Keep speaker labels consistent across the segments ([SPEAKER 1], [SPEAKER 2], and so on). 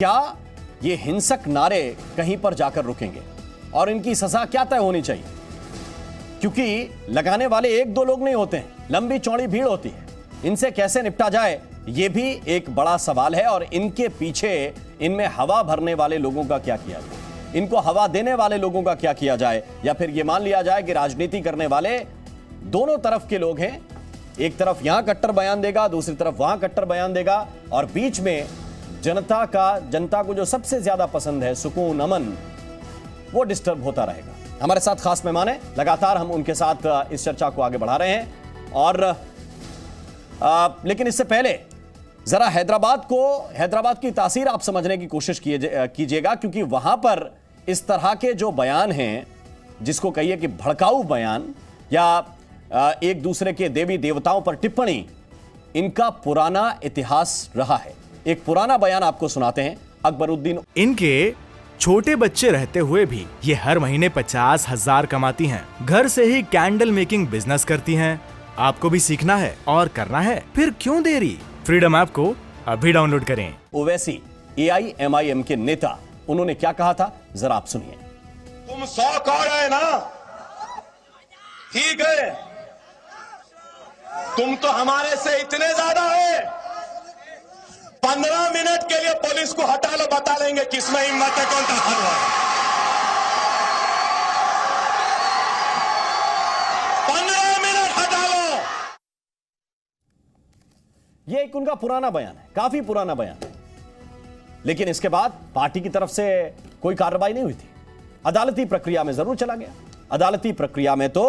[SPEAKER 1] क्या ये हिंसक नारे कहीं पर जाकर रुकेंगे और इनकी सजा क्या तय होनी चाहिए? क्योंकि लगाने वाले एक दो लोग नहीं होते हैं, लंबी चौड़ी भीड़ होती है। इनसे कैसे निपटा जाए ये भी एक बड़ा सवाल है। और इनके पीछे इनमें हवा भरने वाले लोगों का क्या किया जाए, इनको हवा देने वाले लोगों का क्या किया जाए, या फिर यह मान लिया जाए कि राजनीति करने वाले दोनों तरफ के लोग हैं। एक तरफ यहां कट्टर बयान देगा, दूसरी तरफ वहां कट्टर बयान देगा, और बीच में जनता को जो सबसे ज्यादा पसंद है, सुकून, अमन, वो डिस्टर्ब होता रहेगा। हमारे साथ खास मेहमान हैं, लगातार हम उनके साथ इस चर्चा को आगे बढ़ा रहे हैं। और लेकिन इससे पहले जरा हैदराबाद की तासीर आप समझने की कोशिश कीजिएगा, क्योंकि वहां पर इस तरह के जो बयान हैं, जिसको कहिए कि भड़काऊ बयान या एक दूसरे के देवी देवताओं पर टिप्पणी, इनका पुराना इतिहास रहा है। एक पुराना बयान आपको सुनाते हैं। अकबरुद्दीन,
[SPEAKER 2] इनके छोटे बच्चे रहते हुए भी ये हर महीने 50,000 कमाती हैं। घर से ही कैंडल मेकिंग बिजनेस करती हैं। आपको भी सीखना है और करना है, फिर क्यों देरी? फ्रीडम ऐप को अभी डाउनलोड करें।
[SPEAKER 1] ओवैसी AIMIM के नेता, उन्होंने क्या कहा था, जरा आप सुनिए।
[SPEAKER 3] तुम 100 कौड़ है ना, ठीक है, तुम तो हमारे से इतने ज्यादा है। 15 मिनट के लिए पुलिस को हटा लो, बता देंगे किसमें हिम्मत है, कौन सा हलवा है। 15 मिनट हटा लो।
[SPEAKER 1] यह एक उनका पुराना बयान है, काफी पुराना बयान है। लेकिन इसके बाद पार्टी की तरफ से कोई कार्रवाई नहीं हुई थी। अदालती प्रक्रिया में जरूर चला गया। अदालती प्रक्रिया में तो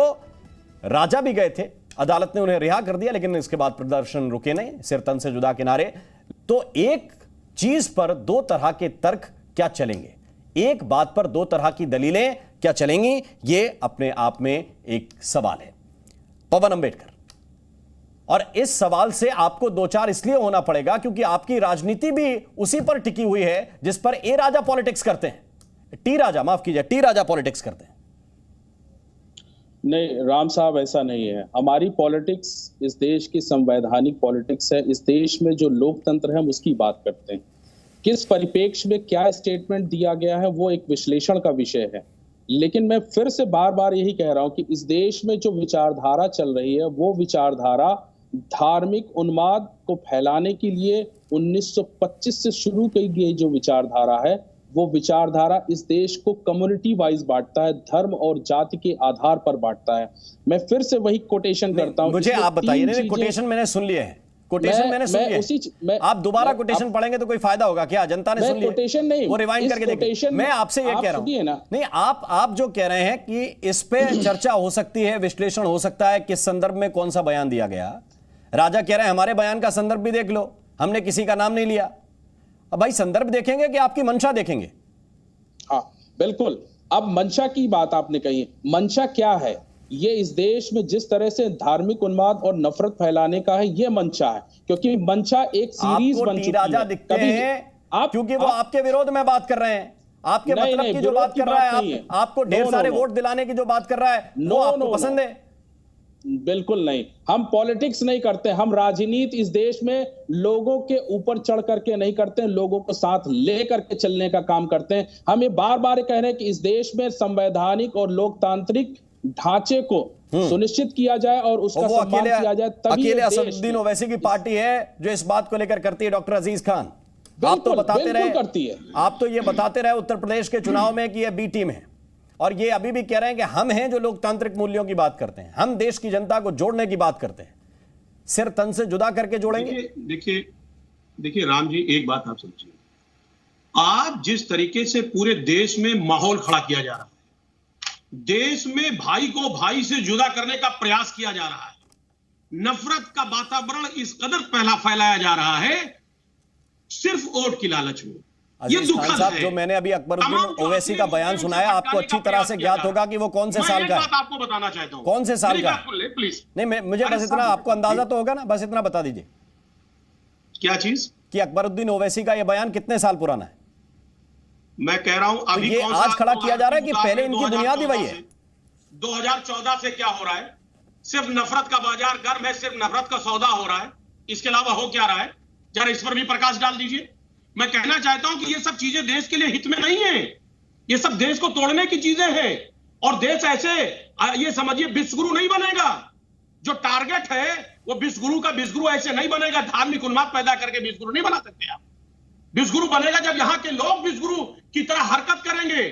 [SPEAKER 1] राजा भी गए थे, अदालत ने उन्हें रिहा कर दिया, लेकिन इसके बाद प्रदर्शन रुके नहीं, सिर तन से जुदा किनारे। तो एक चीज पर दो तरह के तर्क क्या चलेंगे, एक बात पर दो तरह की दलीलें क्या चलेंगी, यह अपने आप में एक सवाल है। पवन अंबेडकर, और इस सवाल से आपको दो चार इसलिए होना पड़ेगा क्योंकि आपकी राजनीति भी उसी पर टिकी हुई है जिस पर ए राजा पॉलिटिक्स करते हैं, टी राजा पॉलिटिक्स करते हैं।
[SPEAKER 4] नहीं राम साहब, ऐसा नहीं है। हमारी पॉलिटिक्स इस देश की संवैधानिक पॉलिटिक्स है। इस देश में जो लोकतंत्र है हम उसकी बात करते हैं। किस परिप्रेक्ष्य में क्या स्टेटमेंट दिया गया है वो एक विश्लेषण का विषय है। लेकिन मैं फिर से बार बार यही कह रहा हूं कि इस देश में जो विचारधारा चल रही है वो विचारधारा धार्मिक उन्माद को फैलाने के लिए 1925 से शुरू की गई जो विचारधारा है, वो विचारधारा इस देश को कम्युनिटी वाइज बांटता है, धर्म और जाति के आधार पर बांटता है। मैं फिर से वही कोटेशन करता हूं।
[SPEAKER 1] मुझे आप बताइए। नहीं, कोटेशन मैंने सुन लिया है, कोटेशन मैंने सुन लिया। आप दोबारा कोटेशन पढ़ेंगे तो कोई फायदा होगा क्या? जनता ने सुन लिया,
[SPEAKER 4] कोटेशन नहीं,
[SPEAKER 1] वो रिवाइंड करके देखिए। मैं आपसे ये कह रहा हूं, नहीं, आप जो कह रहे हैं कि इस पे चर्चा हो सकती है, विश्लेषण हो सकता है, किस संदर्भ में कौन सा बयान दिया गया। राजा कह रहे हैं हमारे बयान का संदर्भ भी देख लो, हमने किसी का नाम नहीं लिया। अब भाई संदर्भ देखेंगे कि आपकी मंशा देखेंगे?
[SPEAKER 4] हाँ बिल्कुल। अब मंशा की बात आपने कही, मंशा क्या है? ये इस देश में जिस तरह से धार्मिक उन्माद और नफरत फैलाने का है, ये मंशा है। क्योंकि मंशा एक सीरीज बन चुकी
[SPEAKER 1] राजा दिखते हैं क्योंकि वो आपके विरोध में बात कर रहे हैं, आपके मतलब की जो बात कर रहा है, आपको ढेर सारे वोट दिलाने की जो बात कर रहा है, वो आपको पसंद है?
[SPEAKER 4] बिल्कुल नहीं। हम पॉलिटिक्स नहीं करते, हम राजनीति इस देश में लोगों के ऊपर चढ़ करके नहीं करते हैं, लोगों को साथ लेकर के चलने का काम करते हैं। हम ये बार बार कह रहे हैं कि इस देश में संवैधानिक और लोकतांत्रिक ढांचे को सुनिश्चित किया जाए और उसका सम्मान किया जाए।
[SPEAKER 1] अकेले असदुद्दीन ओवैसी की पार्टी है जो इस बात को लेकर करती है। डॉक्टर अजीज खान, आप तो बताते रहे,
[SPEAKER 4] करती है।
[SPEAKER 1] आप तो ये बताते रहे उत्तर प्रदेश के चुनाव में कि ये बी टीम है, और ये अभी भी कह रहे हैं कि हम हैं जो लोकतांत्रिक मूल्यों की बात करते हैं, हम देश की जनता को जोड़ने की बात करते हैं। सिर तन से जुदा करके जोड़ेंगे?
[SPEAKER 5] देखिए राम जी, एक बात आप समझिए, आज जिस तरीके से पूरे देश में माहौल खड़ा किया जा रहा है, देश में भाई को भाई से जुदा करने का प्रयास किया जा रहा है, नफरत का वातावरण इस कदर फैलाया जा रहा है सिर्फ वोट की लालच में। ये दुखद
[SPEAKER 1] साहब,
[SPEAKER 5] है।
[SPEAKER 1] जो मैंने अभी अकबरुद्दीन ओवैसी का बयान सुनाया, आपको अच्छी तरह से ज्ञात होगा कि वो कौन से साल का है।
[SPEAKER 5] आपको बताना चाहता हूं,
[SPEAKER 1] कौन से साल का?
[SPEAKER 5] प्लीज
[SPEAKER 1] नहीं, मुझे बस इतना, आपको अंदाजा तो होगा ना, बस इतना बता दीजिए।
[SPEAKER 5] क्या चीज?
[SPEAKER 1] कि अकबरुद्दीन ओवैसी का यह बयान कितने साल पुराना है?
[SPEAKER 5] मैं कह रहा हूं अभी
[SPEAKER 1] तो ये आज खड़ा किया जा रहा है कि पहले इनकी बुनियाद ही वही है।
[SPEAKER 5] 2014 से क्या हो रहा है? सिर्फ नफरत का बाजार गर्म है, सिर्फ नफरत का सौदा हो रहा है। इसके अलावा हो क्या रहा है? जरा इस पर भी प्रकाश डाल दीजिए। मैं कहना चाहता हूं कि ये सब चीजें देश के लिए हित में नहीं है, ये सब देश को तोड़ने की चीजें हैं। और देश ऐसे ये समझिए विश्वगुरु नहीं बनेगा। जो टारगेट है वो विश्वगुरु का विश्वगुरु ऐसे नहीं बनेगा। धार्मिक उन्माद पैदा करके विश्वगुरु नहीं बना सकते आप। विश्वगुरु बनेगा जब यहाँ के लोग विश्वगुरु की तरह हरकत करेंगे,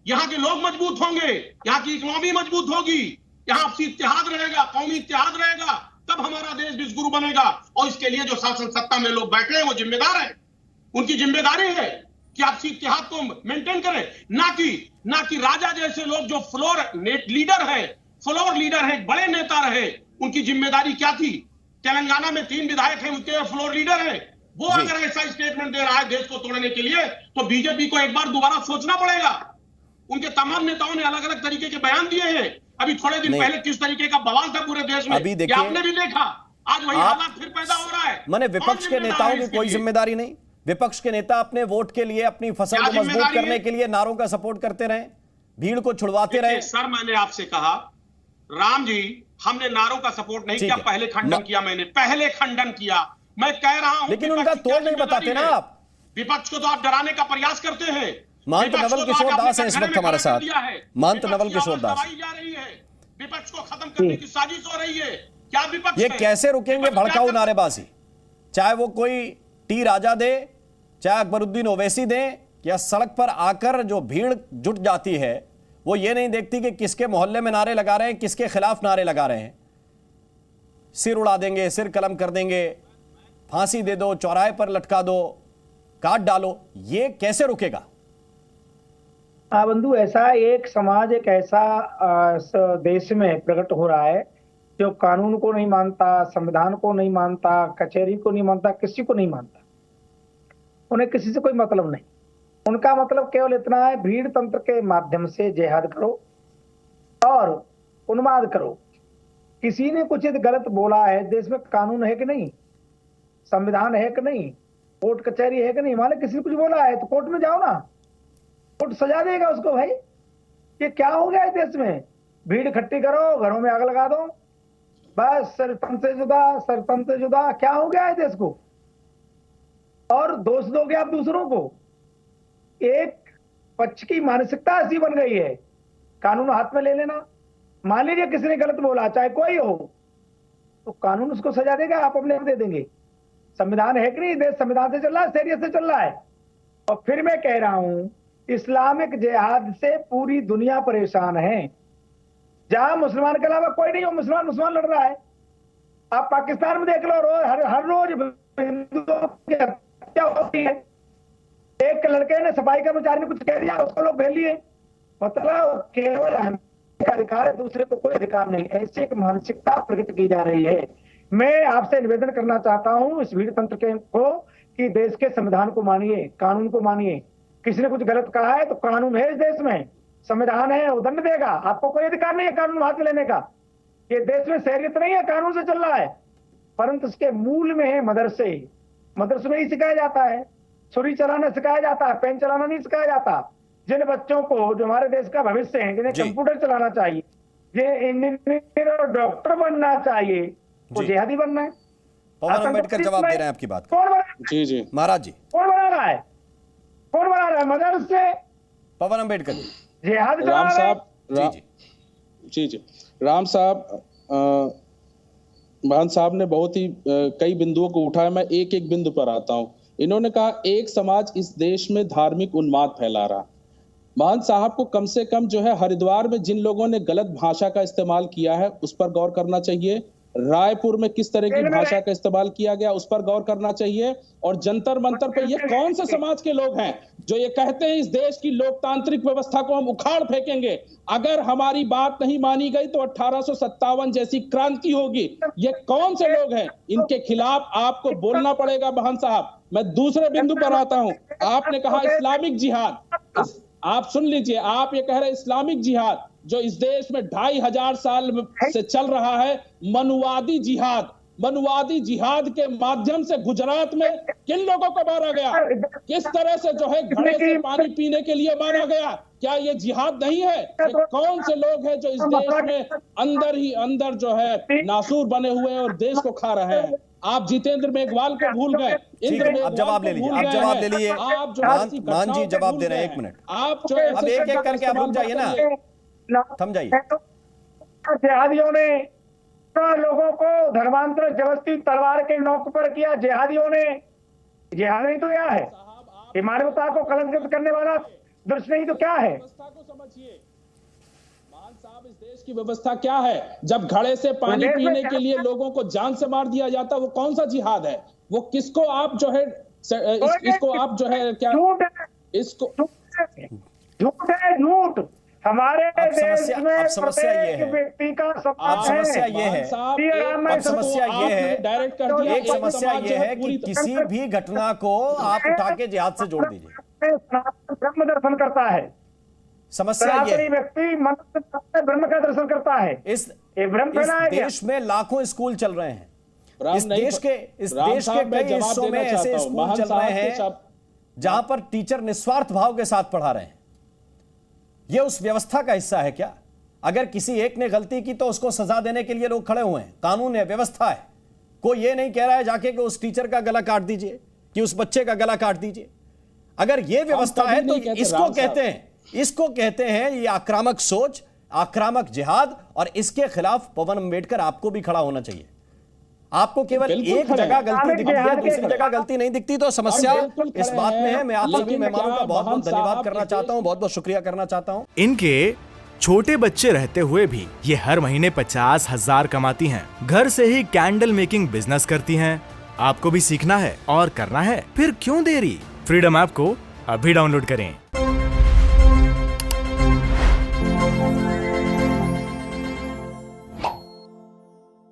[SPEAKER 5] यहाँ के लोग मजबूत होंगे, यहाँ की इकोनॉमी मजबूत होगी, यहाँ आपसी इत्तेहाद रहेगा, कौमी इत्तेहाद रहेगा, तब हमारा देश विश्वगुरु बनेगा। और इसके लिए जो शासन सत्ता में लोग बैठे हैं वो जिम्मेदार हैं। उनकी जिम्मेदारी है कि आपसी इत्तेहाद को मेंटेन करें, ना कि राजा जैसे लोग जो फ्लोर लीडर है, बड़े नेता रहे, उनकी जिम्मेदारी क्या थी? तेलंगाना में 3 विधायक हैं, उनके फ्लोर लीडर हैं। वो अगर ऐसा स्टेटमेंट दे रहा है देश को तोड़ने के लिए, तो बीजेपी को एक बार दोबारा सोचना पड़ेगा। उनके तमाम नेताओं ने अलग अलग तरीके के बयान दिए हैं। अभी थोड़े दिन पहले किस तरीके का बवाल था पूरे देश में,
[SPEAKER 1] अभी देखिए,
[SPEAKER 5] आपने भी देखा। आज वही हालात फिर पैदा हो रहा है।
[SPEAKER 1] माने विपक्ष के नेताओं की कोई जिम्मेदारी नहीं? विपक्ष के नेता अपने वोट के लिए, अपनी फसल को मजबूत करने के लिए नारों का सपोर्ट करते रहे, भीड़ को छुड़वाते रहे।
[SPEAKER 5] सर मैंने आपसे कहा, राम जी, हमने नारों का सपोर्ट नहीं किया, पहले खंडन किया, मैंने पहले खंडन किया। मैं कह रहा हूं,
[SPEAKER 1] लेकिन उनका तोड़ नहीं बताते ना आप।
[SPEAKER 5] विपक्ष को तो आप डराने का प्रयास करते हैं।
[SPEAKER 1] महंत नवल किशोर दास है इस वक्त हमारे साथ। महंत नवल किशोर दास,
[SPEAKER 5] जा रही है, विपक्ष को खत्म करने की साजिश हो रही है। क्या विपक्ष
[SPEAKER 1] ये कैसे रुकेंगे भड़काऊ नारेबाजी? चाहे वो कोई टी राजा दे, चाहे अकबरुद्दीन ओवैसी दे, या सड़क पर आकर जो भीड़ जुट जाती है वो ये नहीं देखती कि किसके मोहल्ले में नारे लगा रहे हैं, किसके खिलाफ नारे लगा रहे हैं। सिर उड़ा देंगे, सिर कलम कर देंगे, फांसी दे दो, चौराहे पर लटका दो, काट डालो, ये कैसे रुकेगा?
[SPEAKER 6] हाँ बंधु, ऐसा एक समाज, एक ऐसा देश में प्रकट हो रहा है जो कानून को नहीं मानता, संविधान को नहीं मानता, कचहरी को नहीं मानता, किसी को नहीं मानता। उन्हें किसी से कोई मतलब नहीं। उनका मतलब केवल इतना है, भीड़ तंत्र के माध्यम से जिहाद करो और उन्माद करो। किसी ने कुछ गलत बोला है, देश में कानून है कि नहीं, संविधान है कि नहीं, कोर्ट कचहरी है कि नहीं? मान लो किसी ने कुछ बोला है तो कोर्ट में जाओ ना, कोर्ट सजा देगा उसको। भाई ये क्या हो गया है देश में? भीड़ इकट्ठी करो, घरों में आग लगा दो, बस सरपंच से जुदा। क्या हो गया है देश को? और दोष दोगे आप दूसरों को। एक पक्ष की मानसिकता ऐसी बन गई है, कानून हाथ में ले लेना। मान लीजिए किसी ने गलत बोला, चाहे कोई हो, तो कानून उसको सजा देगा, आप अपने आप दे देंगे। संविधान है कि नहीं? देश संविधान से चल रहा है, शरीयत से चल रहा है। और फिर मैं कह रहा हूं, इस्लामिक जिहाद से पूरी दुनिया परेशान है। जहां मुसलमान के अलावा कोई नहीं हो, मुसलमान लड़ रहा है। आप पाकिस्तान में देख लो, हर रोज हिंदुओं की हत्या होती है। एक लड़के ने, सफाई कर्मचारी ने कुछ कह दिया, उसको लोग भेज लिए। मतलब केवल अधिकार है, दूसरे को कोई अधिकार नहीं। ऐसी एक मानसिकता प्रकट की जा रही है। मैं आपसे निवेदन करना चाहता हूं इस भीड़ तंत्र के को कि देश के संविधान को मानिए, कानून को मानिए। किसी ने कुछ गलत कहा है तो कानून है इस देश में, संविधान है, वो दंड देगा। आपको कोई अधिकार नहीं है कानून हाथ में लेने का। ये देश में शरीयत नहीं है, कानून से चल रहा है। परंतु इसके मूल में है मदरसे। मदरसे में ही सिखाया जाता है, छुरी चलाना सिखाया जाता है, पेन चलाना नहीं सिखाया जाता। जिन बच्चों को, जो हमारे देश का भविष्य है, जिन्हें कंप्यूटर चलाना चाहिए, जिन्हें इंजीनियर और डॉक्टर बनना चाहिए, वो जिहादी बनना है।
[SPEAKER 1] पवन अम्बेडकर जवाब दे रहे हैं आपकी बात।
[SPEAKER 4] जी जी
[SPEAKER 1] महाराज जी,
[SPEAKER 6] कौन बना रहा है? कौन बना रहा है? मदरसे।
[SPEAKER 1] पवन अम्बेडकर जी।
[SPEAKER 6] जिहाद
[SPEAKER 4] राम साहब,
[SPEAKER 1] जी
[SPEAKER 4] राम साहब, महंत साहब ने बहुत ही कई बिंदुओं को उठाया। मैं एक एक बिंदु पर आता हूं। इन्होंने कहा एक समाज इस देश में धार्मिक उन्माद फैला रहा। महंत साहब को कम से कम जो है हरिद्वार में जिन लोगों ने गलत भाषा का इस्तेमाल किया है उस पर गौर करना चाहिए। रायपुर में किस तरह की भाषा का इस्तेमाल किया गया उस पर गौर करना चाहिए। और जंतर मंतर पर ये कौन से समाज के लोग हैं जो ये कहते हैं इस देश की लोकतांत्रिक व्यवस्था को हम उखाड़ फेंकेंगे, अगर हमारी बात नहीं मानी गई तो 1857 जैसी क्रांति होगी। ये कौन से लोग हैं? इनके खिलाफ आपको बोलना पड़ेगा महंत साहब। मैं दूसरे बिंदु पर आता हूं। आपने कहा इस्लामिक जिहाद, आप सुन लीजिए, आप ये कह रहे हैं इस्लामिक जिहाद जो इस देश में 2500 साल से चल रहा है। मनुवादी जिहाद के माध्यम से गुजरात में किन लोगों को मारा गया? किस तरह से जो है घड़े से पानी पीने के लिए मारा गया? क्या ये जिहाद नहीं है? ये कौन से लोग हैं जो इस देश में अंदर ही अंदर जो है नासूर बने हुए और देश को खा रहे हैं? आप जितेंद्र मेघवाल को भूल गए,
[SPEAKER 1] ठीक है, आप जवाब ले लीजिए, आप जवाब ले लीजिए।
[SPEAKER 4] आप जो
[SPEAKER 1] मान जी जवाब दे रहे हैं, 1 मिनट।
[SPEAKER 4] आप जो
[SPEAKER 1] अब एक एक करके आप रुक जाइए ना, थम जाइए।
[SPEAKER 6] जिहादियों ने लोगों को धर्मांतरण जबरदस्ती तलवार के नोक पर किया। जिहादियों ने, जिहादी तो क्या है? ये मानवता को कलंकित करने वाला दृश्य नहीं तो क्या है?
[SPEAKER 4] व्यवस्था को समझिए मान साहब, इस देश की व्यवस्था क्या है? जब घड़े से पानी पीने के लिए लोगों को जान से मार दिया जाता, वो कौन सा जिहाद है? वो किसको आप जो है इसको आप जो है क्या इसको
[SPEAKER 6] झूठ है, झूठ। हमारे देश में
[SPEAKER 1] समस्या ये है,
[SPEAKER 6] व्यक्ति का
[SPEAKER 1] अब समस्या ये है, अब समस्या ये है, एक समस्या ये है कि किसी भी घटना को आप उठा के जिहाद से जोड़ दीजिए।
[SPEAKER 6] ब्रह्म दर्शन करता है,
[SPEAKER 1] समस्या ये है,
[SPEAKER 6] व्यक्ति मन ब्रह्म का दर्शन करता है।
[SPEAKER 1] इस देश में लाखों स्कूल चल रहे हैं, इस देश के कई हिस्सों में ऐसे स्कूल चल रहे हैं जहां पर टीचर निस्वार्थ भाव के साथ पढ़ा रहे हैं। यह उस व्यवस्था का हिस्सा है क्या? अगर किसी एक ने गलती की तो उसको सजा देने के लिए लोग खड़े हुए हैं, कानून है, व्यवस्था है। कोई ये नहीं कह रहा है जाके कि उस टीचर का गला काट दीजिए, कि उस बच्चे का गला काट दीजिए। अगर यह व्यवस्था है तो इसको कहते हैं ये आक्रामक सोच, आक्रामक जिहाद, और इसके खिलाफ पवन अम्बेडकर आपको भी खड़ा होना चाहिए। आपको केवल एक जगह गलती दिखती है, दूसरी जगह गलती नहीं दिखती, तो समस्या इस बात में है। मैं आप सभी मेहमानों का बहुत बहुत धन्यवाद करना चाहता हूं, बहुत बहुत शुक्रिया करना चाहता हूं।
[SPEAKER 2] इनके छोटे बच्चे रहते हुए भी ये हर महीने 50,000 कमाती हैं। घर से ही कैंडल मेकिंग बिजनेस करती हैं। आपको भी सीखना है और करना है, फिर क्यों देरी? फ्रीडम ऐप को अभी डाउनलोड करें।